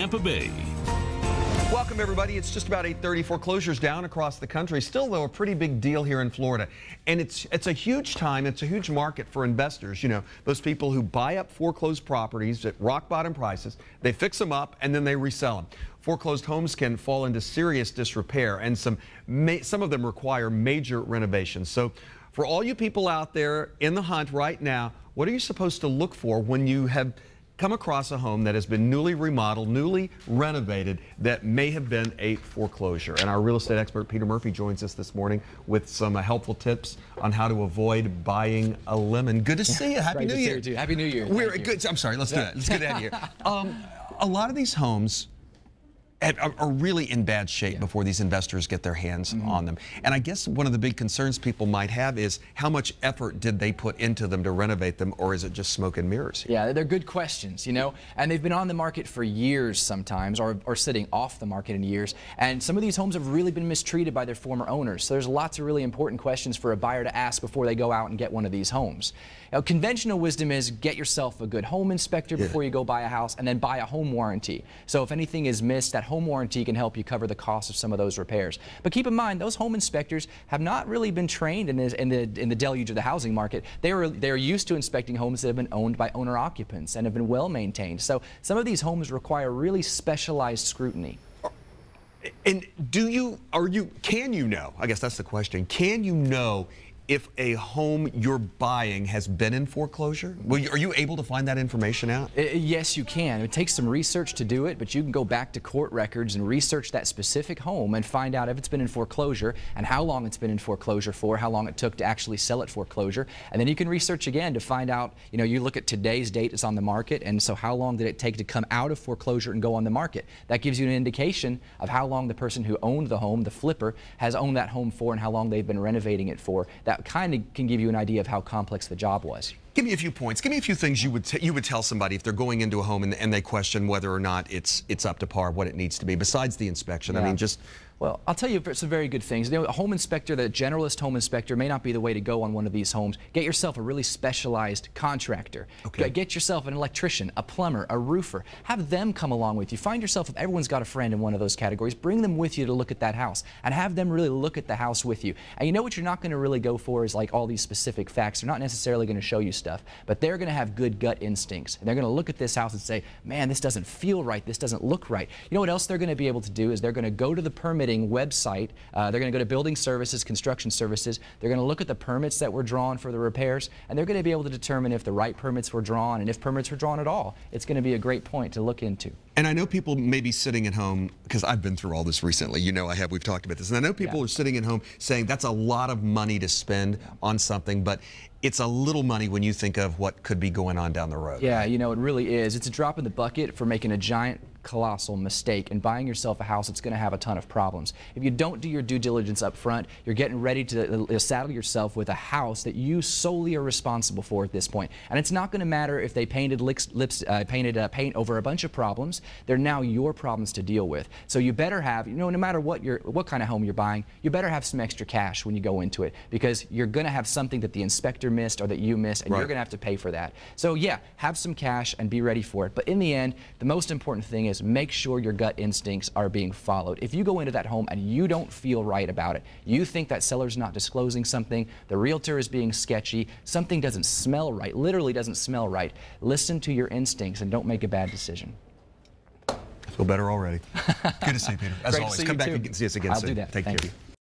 Tampa Bay. Welcome, everybody. It's just about 8:30. Foreclosures down across the country. Still, though, a pretty big deal here in Florida. And it's a huge time. It's a huge market for investors. You know, those people who buy up foreclosed properties at rock bottom prices. They fix them up and then they resell them. Foreclosed homes can fall into serious disrepair, and some of them require major renovations. So for all you people out there in the hunt right now, what are you supposed to look for when you have come across a home that has been newly remodeled, newly renovated, that may have been a foreclosure? And our real estate expert, Peter Murphy, joins us this morning with some helpful tips on how to avoid buying a lemon. Good to see you. Happy New Year. Too. Happy New Year. We're good. I'm sorry. Let's do that. Let's get out of here. A lot of these homes are really in bad shape before these investors get their hands on them. And I guess one of the big concerns people might have is how much effort did they put into them to renovate them, or is it just smoke and mirrors? Yeah, they're good questions, you know, and they've been on the market for years sometimes, or sitting off the market in years, and some of these homes have really been mistreated by their former owners. So there's lots of really important questions for a buyer to ask before they go out and get one of these homes. Now, conventional wisdom is get yourself a good home inspector before you go buy a house, and then buy a home warranty. So if anything is missed, that home warranty can help you cover the cost of some of those repairs. But keep in mind, those home inspectors have not really been trained in the deluge of the housing market. They're used to inspecting homes that have been owned by owner occupants and have been well maintained. So some of these homes require really specialized scrutiny. And can you know, I guess that's the question, can you know if a home you're buying has been in foreclosure? Are you able to find that information out? Yes, you can. It takes some research to do it, but you can go back to court records and research that specific home and find out if it's been in foreclosure and how long it's been in foreclosure for, how long it took to actually sell it foreclosure. And then you can research again to find out, you know, you look at today's date it's on the market, and so how long did it take to come out of foreclosure and go on the market? That gives you an indication of how long the person who owned the home, the flipper, has owned that home for and how long they've been renovating it for. That kind of can give you an idea of how complex the job was. Give me a few points. Give me a few things you would tell somebody if they're going into a home and they question whether or not it's up to par, what it needs to be, besides the inspection. I mean, just... Well, I'll tell you some very good things. You know, a home inspector, the generalist home inspector, may not be the way to go on one of these homes. Get yourself a really specialized contractor. Okay. Get yourself an electrician, a plumber, a roofer. Have them come along with you. Find yourself, if everyone's got a friend in one of those categories, bring them with you to look at that house and have them really look at the house with you. And you know what you're not going to really go for is like all these specific facts. They're not necessarily going to show you stuff, but they're going to have good gut instincts. And they're going to look at this house and say, man, this doesn't feel right. This doesn't look right. You know what else they're going to be able to do is they're going to go to the permitting website. They're going to go to building services, construction services. They're going to look at the permits that were drawn for the repairs, and they're going to be able to determine if the right permits were drawn and if permits were drawn at all. It's going to be a great point to look into. And I know people may be sitting at home, because I've been through all this recently. You know I have. We've talked about this. And I know people are sitting at home saying that's a lot of money to spend on something, but it's a little money when you think of what could be going on down the road. Yeah, you know, it really is. It's a drop in the bucket for making a giant, colossal mistake and buying yourself a house that's going to have a ton of problems. If you don't do your due diligence up front, you're getting ready to saddle yourself with a house that you solely are responsible for at this point. And it's not going to matter if they painted paint over a bunch of problems. They're now your problems to deal with. So you better have, you know, no matter what kind of home you're buying, you better have some extra cash when you go into it, because you're going to have something that the inspector missed or that you missed, and you're going to have to pay for that. So yeah, have some cash and be ready for it. But in the end, the most important thing is make sure your gut instincts are being followed. If you go into that home and you don't feel right about it, you think that seller's not disclosing something, the realtor is being sketchy, something doesn't smell right, literally doesn't smell right, listen to your instincts and don't make a bad decision. I feel better already. Good to see you, Peter. As always, come back and see us again soon. I'll do that. Thank you.